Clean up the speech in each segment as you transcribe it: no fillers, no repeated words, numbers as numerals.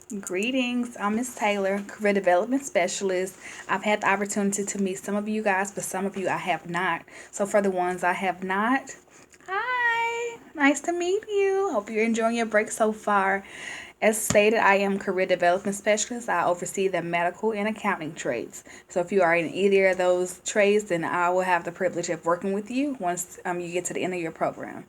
Greetings, I'm Miss Taylor, Career Development Specialist. I've had the opportunity to meet some of you guys, but some of you I have not. So for the ones I have not, hi, nice to meet you. Hope you're enjoying your break so far. As stated, I am Career Development Specialist. I oversee the medical and accounting trades. So if you are in either of those trades, then I will have the privilege of working with you once you get to the end of your program.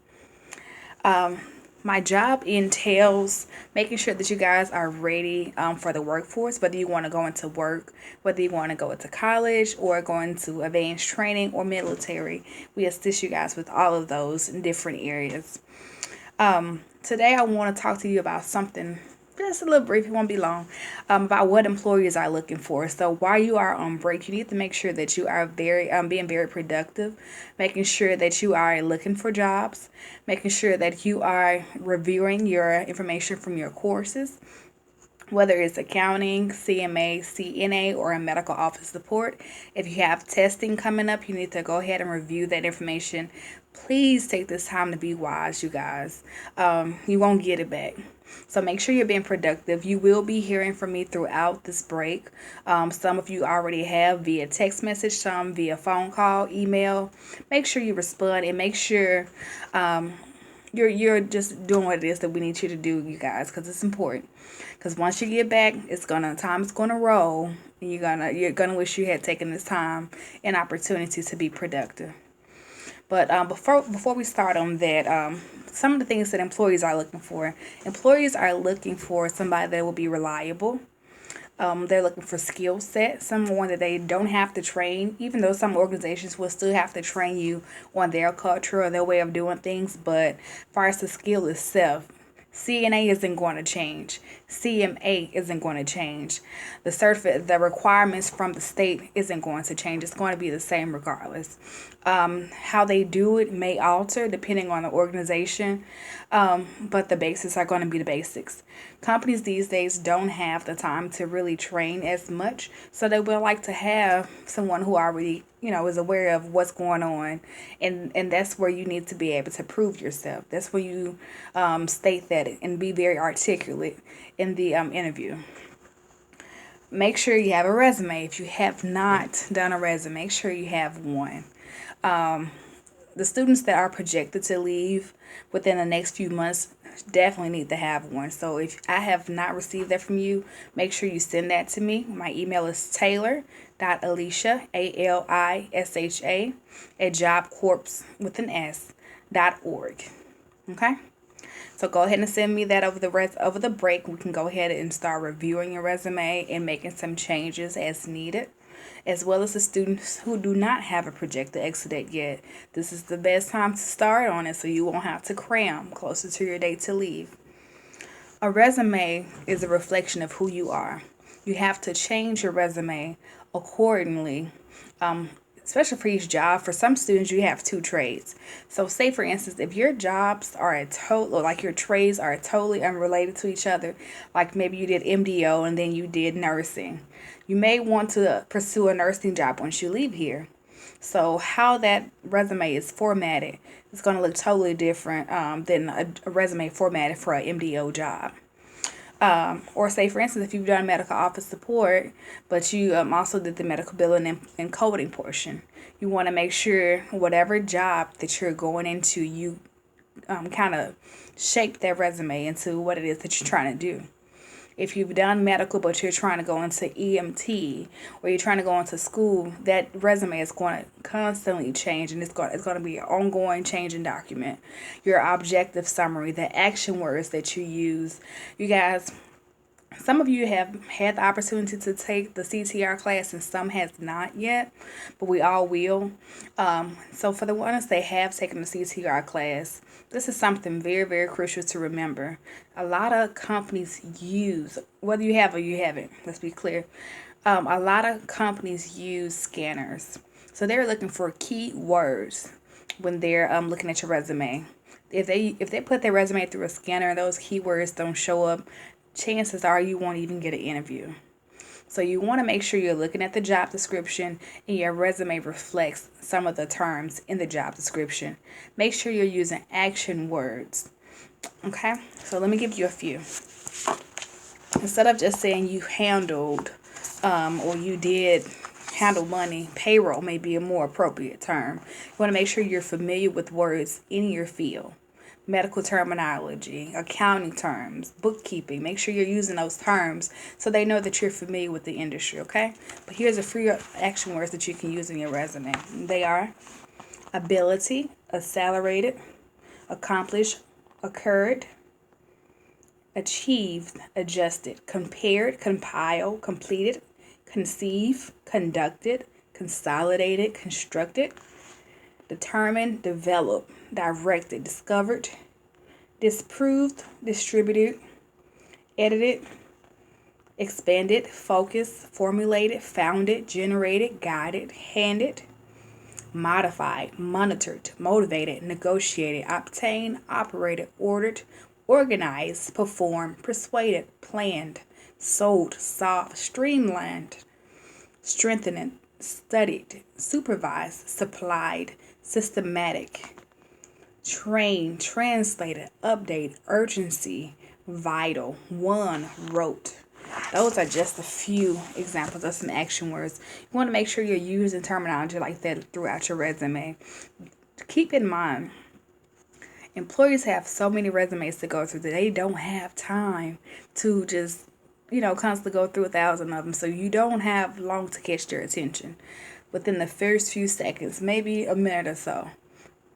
My job entails making sure that you guys are ready for the workforce, whether you want to go into work, whether you want to go into college or go into advanced training or military. We assist you guys with all of those in different areas. Today, I want to talk to you about something just a little brief, it won't be long, about what employers are looking for. So while you are on break, you need to make sure that you are being very productive, making sure that you are looking for jobs, making sure that you are reviewing your information from your courses, whether it's accounting, CMA, CNA, or a medical office support. If you have testing coming up, you need to go ahead and review that information. Please take this time to be wise, you guys. You won't get it back. So make sure you're being productive. You will be hearing from me throughout this break. Some of you already have via text message, some via phone call, email. Make sure you respond and make sure you're just doing what it is that we need you to do, you guys, because it's important. Because once you get back, time's gonna roll, and you're gonna wish you had taken this time and opportunity to be productive. But before we start on that, some of the things that employees are looking for somebody that will be reliable. They're looking for skill set, someone that they don't have to train, even though some organizations will still have to train you on their culture or their way of doing things. But as far as the skill itself, CNA isn't going to change. CMA isn't going to change. The requirements from the state isn't going to change. It's going to be the same regardless. How they do it may alter depending on the organization, but the basics are going to be the basics. Companies these days don't have the time to really train as much, so they will like to have someone who already is aware of what's going on, and that's where you need to be able to prove yourself. That's where you state that and be very articulate in the interview. Make sure you have a resume. If you have not done a resume, make sure you have one. The students that are projected to leave within the next few months definitely need to have one. So if I have not received that from you, make sure you send that to me. My email is taylor.alisha, ALISHA, at jobcorps with an S.org. Okay? So go ahead and send me that over the break. We can go ahead and start reviewing your resume and making some changes as needed, as well as the students who do not have a projected exit date yet. This is the best time to start on it so you won't have to cram closer to your date to leave. A resume is a reflection of who you are. You have to change your resume accordingly, especially for each job. For some students, you have two trades. So, say for instance, if your jobs are like your trades are totally unrelated to each other, like maybe you did MDO and then you did nursing, you may want to pursue a nursing job once you leave here. So, how that resume is formatted is going to look totally different than a resume formatted for an MDO job. Or say, for instance, if you've done medical office support, but you also did the medical billing and coding portion, you want to make sure whatever job that you're going into, you kind of shape that resume into what it is that you're trying to do. If you've done medical but you're trying to go into EMT or you're trying to go into school, that resume is going to constantly change, and it's going to be an ongoing changing document. Your objective summary, the action words that you use. You guys, some of you have had the opportunity to take the CTR class and some has not yet, but we all will. So for the ones that have taken the CTR class, this is something very, very crucial to remember. A lot of companies use, whether you have or you haven't, let's be clear, a lot of companies use scanners. So they're looking for key words when they're looking at your resume. If they put their resume through a scanner and those keywords don't show up, chances are you won't even get an interview. So you want to make sure you're looking at the job description and your resume reflects some of the terms in the job description. Make sure you're using action words. Okay, so let me give you a few. Instead of just saying you handled or you did handle money, payroll may be a more appropriate term. You want to make sure you're familiar with words in your field, medical terminology, accounting terms, bookkeeping. Make sure you're using those terms so they know that you're familiar with the industry, okay? But here's a few action words that you can use in your resume. They are ability, accelerated, accomplished, occurred, achieved, adjusted, compared, compiled, completed, conceive, conducted, consolidated, constructed, determined, developed, directed, discovered, disproved, distributed, edited, expanded, focused, formulated, founded, generated, guided, handed, modified, monitored, motivated, negotiated, obtained, operated, ordered, organized, performed, persuaded, planned, sold, solved, streamlined, strengthened, studied, supervised, supplied, systematic, trained, translated, update, urgency, vital, won, wrote. Those are just a few examples of some action words. You want to make sure you're using terminology like that throughout your resume. Keep in mind, employers have so many resumes to go through that they don't have time to just, constantly go through 1,000 of them. So you don't have long to catch their attention. Within the first few seconds, maybe a minute or so,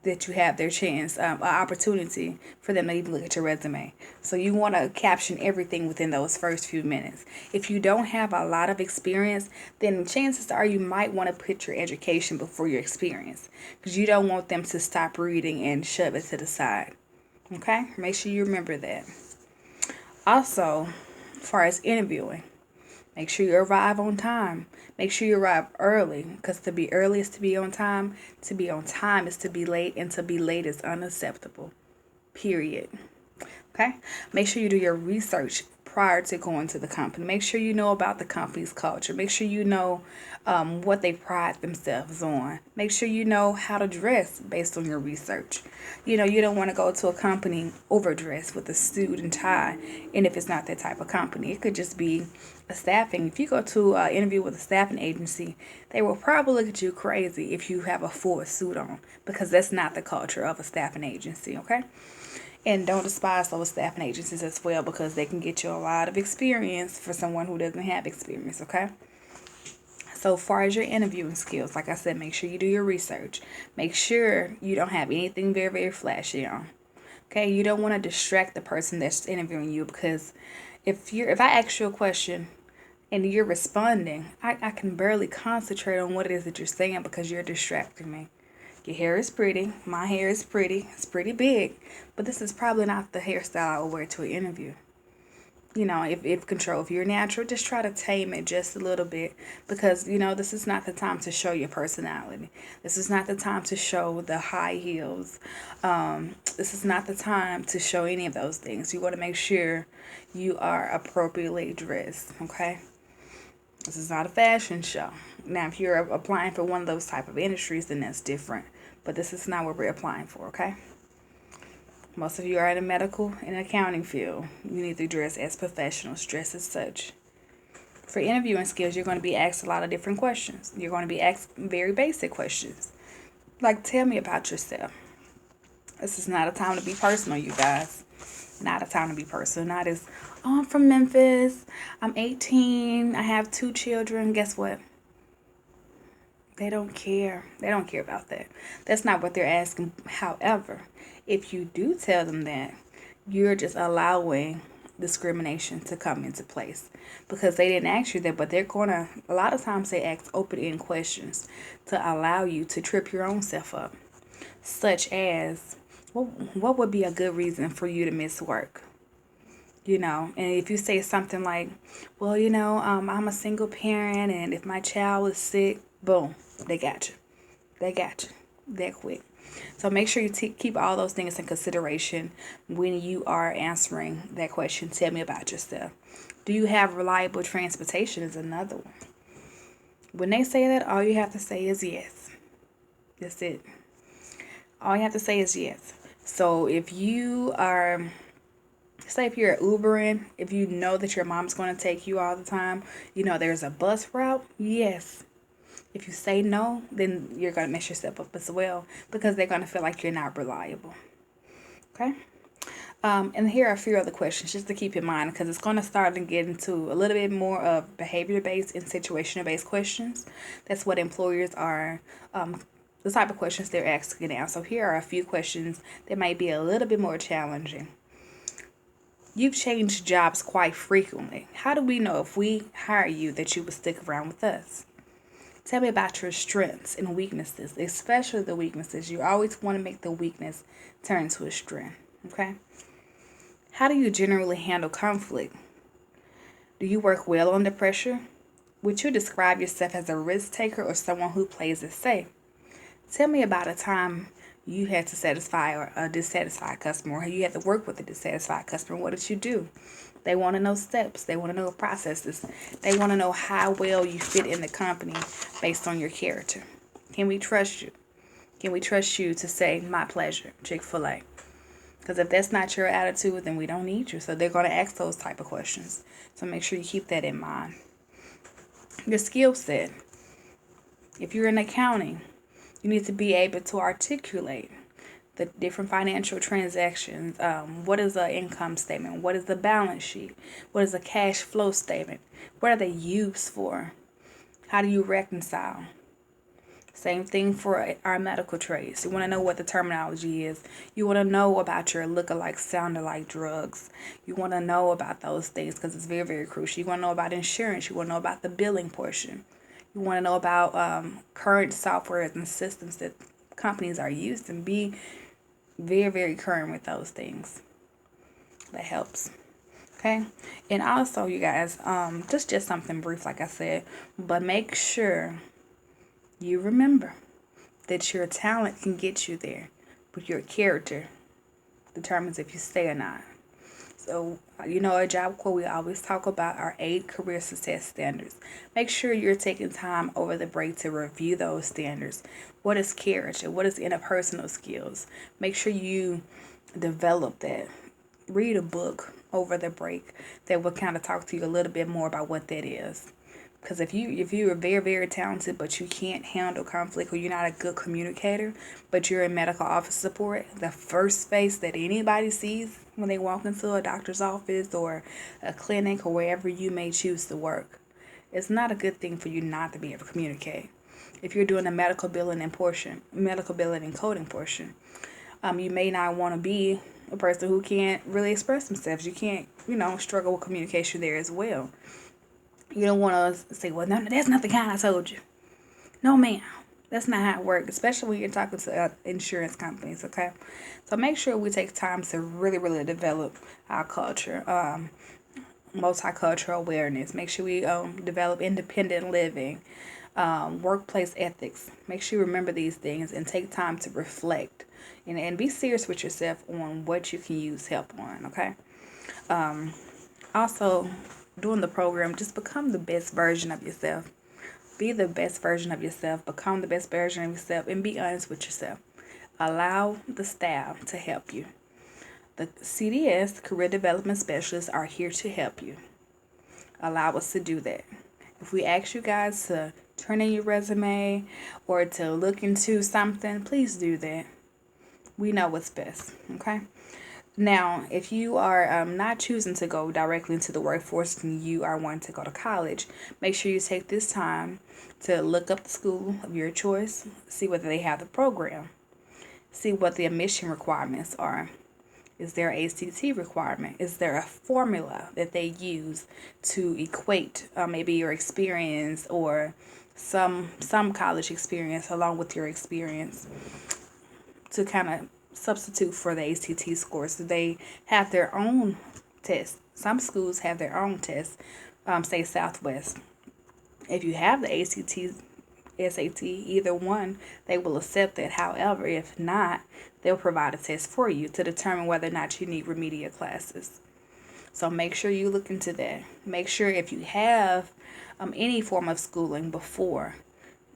that you have their chance, an opportunity for them to even look at your resume. So you want to caption everything within those first few minutes. If you don't have a lot of experience, then chances are you might want to put your education before your experience, because you don't want them to stop reading and shove it to the side. Okay? Make sure you remember that. Also, as far as interviewing, make sure you arrive on time. Make sure you arrive early, because to be early is to be on time. To be on time is to be late, and to be late is unacceptable. Period. Okay? Make sure you do your research prior to going to the company. Make sure you know about the company's culture. Make sure you know what they pride themselves on. Make sure you know how to dress based on your research. You don't want to go to a company overdressed with a suit and tie, and if it's not that type of company, it could just be a staffing. If you go to an interview with a staffing agency, they will probably look at you crazy if you have a full suit on, because that's not the culture of a staffing agency, okay? And don't despise those staffing agencies as well, because they can get you a lot of experience for someone who doesn't have experience, okay? So far as your interviewing skills, like I said, make sure you do your research. Make sure you don't have anything very, very flashy on. Okay, you don't want to distract the person that's interviewing you, because if I ask you a question and you're responding, I can barely concentrate on what it is that you're saying because you're distracting me. Your hair is pretty. My hair is pretty. It's pretty big. But this is probably not the hairstyle I would wear to an interview. If you're natural, just try to tame it just a little bit, because, this is not the time to show your personality. This is not the time to show the high heels. This is not the time to show any of those things. You want to make sure you are appropriately dressed, okay? This is not a fashion show. Now, if you're applying for one of those type of industries, then that's different. But this is not what we're applying for, okay? Most of you are in the medical and accounting field. You need to dress as professionals, dress as such. For interviewing skills, you're going to be asked a lot of different questions. You're going to be asked very basic questions. Like, tell me about yourself. This is not a time to be personal, you guys. Not a time to be personal. Not as, oh, I'm from Memphis. I'm 18. I have 2 children. Guess what? They don't care. They don't care about that. That's not what they're asking. However, if you do tell them that, you're just allowing discrimination to come into place, because they didn't ask you that, but they're going to, a lot of times they ask open-end questions to allow you to trip your own self up, such as, what would be a good reason for you to miss work? And if you say something like, well, I'm a single parent, and if my child is sick, boom, they got you. They got you that quick. So make sure you keep all those things in consideration when you are answering that question. Tell me about yourself. Do you have reliable transportation is another one. When they say that, all you have to say is yes. That's it. All you have to say is yes. So if you are Say if you're Ubering, if you know that your mom's going to take you all the time, there's a bus route, yes. If you say no, then you're going to mess yourself up as well because they're going to feel like you're not reliable. Okay? And here are a few other questions just to keep in mind because it's going to start to get into a little bit more of behavior-based and situational-based questions. That's what employers are, the type of questions they're asking now. So here are a few questions that might be a little bit more challenging. You've changed jobs quite frequently. How do we know if we hire you that you would stick around with us? Tell me about your strengths and weaknesses, especially the weaknesses. You always want to make the weakness turn into a strength. Okay? How do you generally handle conflict? Do you work well under pressure? Would you describe yourself as a risk taker or someone who plays it safe? Tell me about a time you had to satisfy or a dissatisfied customer, or you had to work with a dissatisfied customer. What did you do? They want to know steps. They want to know processes. They want to know how well you fit in the company based on your character. Can we trust you? Can we trust you to say, my pleasure, Chick-fil-A? Because if that's not your attitude, then we don't need you. So they're going to ask those type of questions. So make sure you keep that in mind. Your skill set. If you're in accounting, you need to be able to articulate the different financial transactions. What is an income statement? What is the balance sheet? What is a cash flow statement? What are they used for? How do you reconcile? Same thing for our medical trades. You want to know what the terminology is. You want to know about your look-alike, sound-alike drugs. You want to know about those things because it's very, very crucial. You want to know about insurance. You want to know about the billing portion. You want to know about current softwares and systems that companies are using. Be very, very current with those things. That helps. Okay? And also, you guys, just something brief, like I said, but make sure you remember that your talent can get you there, but your character determines if you stay or not. So, a Job Corps, we always talk about our 8 career success standards. Make sure you're taking time over the break to review those standards. What is character? What is interpersonal skills? Make sure you develop that. Read a book over the break that will kind of talk to you a little bit more about what that is. Because if you are very, very talented, but you can't handle conflict, or you're not a good communicator, but you're in medical office support, the first face that anybody sees when they walk into a doctor's office or a clinic or wherever you may choose to work, it's not a good thing for you not to be able to communicate. If you're doing the medical billing and coding portion, you may not want to be a person who can't really express themselves. You can't, struggle with communication there as well. You don't want to say, well, no, that's not the kind I told you. No, ma'am. That's not how it works, especially when you're talking to insurance companies, okay? So make sure we take time to really, really develop our culture, multicultural awareness. Make sure we develop independent living, workplace ethics. Make sure you remember these things and take time to reflect and be serious with yourself on what you can use help on, okay? Also, during the program, just become the best version of yourself. Be the best version of yourself. Become the best version of yourself and be honest with yourself. Allow the staff to help you. The CDS, Career Development Specialists, are here to help you. Allow us to do that. If we ask you guys to turn in your resume or to look into something, please do that. We know what's best, okay? Now, if you are not choosing to go directly into the workforce and you are wanting to go to college, make sure you take this time to look up the school of your choice, see whether they have the program, see what the admission requirements are. Is there an ACT requirement? Is there a formula that they use to equate maybe your experience or some college experience along with your experience to kind of substitute for the ACT scores? Do they have their own test? Some schools have their own test, say Southwest. If you have the ACT, SAT, either one, they will accept that. However, if not, they'll provide a test for you to determine whether or not you need remedial classes. So make sure you look into that. Make sure if you have any form of schooling before,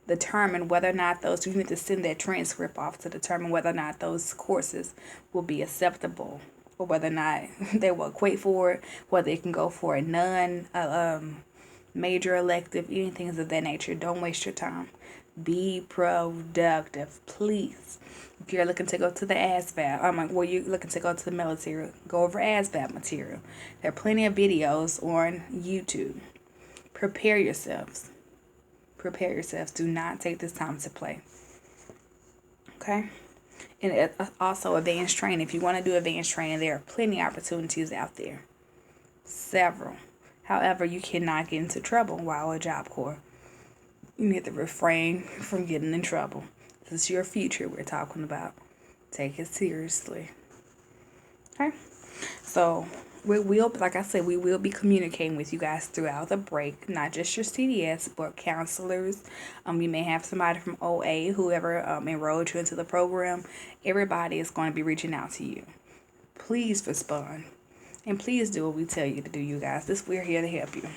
determine whether or not you need to send that transcript off to determine whether or not those courses will be acceptable or whether or not they will equate for it, whether it can go for a major elective, anything of that nature. Don't waste your time. Be productive, please. If you're looking to go to the ASVAB, you're looking to go to the military, go over ASVAB material. There are plenty of videos on YouTube. Prepare yourselves. Prepare yourselves. Do not take this time to play. Okay? And also advanced training. If you want to do advanced training, there are plenty of opportunities out there. Several. However, you cannot get into trouble while a Job Corps. You need to refrain from getting in trouble. This is your future we're talking about. Take it seriously. Okay? So, we will, like I said, we will be communicating with you guys throughout the break. Not just your CDS, but counselors. You may have somebody from OA, whoever enrolled you into the program. Everybody is going to be reaching out to you. Please respond. And please do what we tell you to do, you guys. We're here to help you.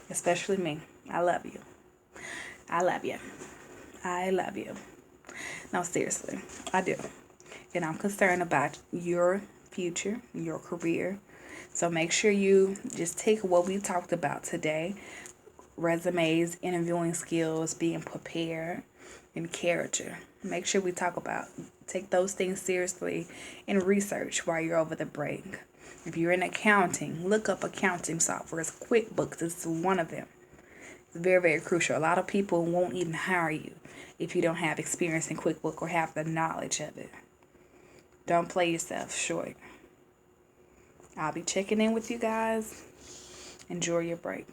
Especially me. I love you. I love you. I love you. No, seriously. I do. And I'm concerned about your future, your career. So make sure you just take what we talked about today. Resumes, interviewing skills, being prepared, and character. Make sure we take those things seriously and research while you're over the break. If you're in accounting, look up accounting software. QuickBooks is one of them. It's very, very crucial. A lot of people won't even hire you if you don't have experience in QuickBooks or have the knowledge of it. Don't play yourself short. I'll be checking in with you guys. Enjoy your break.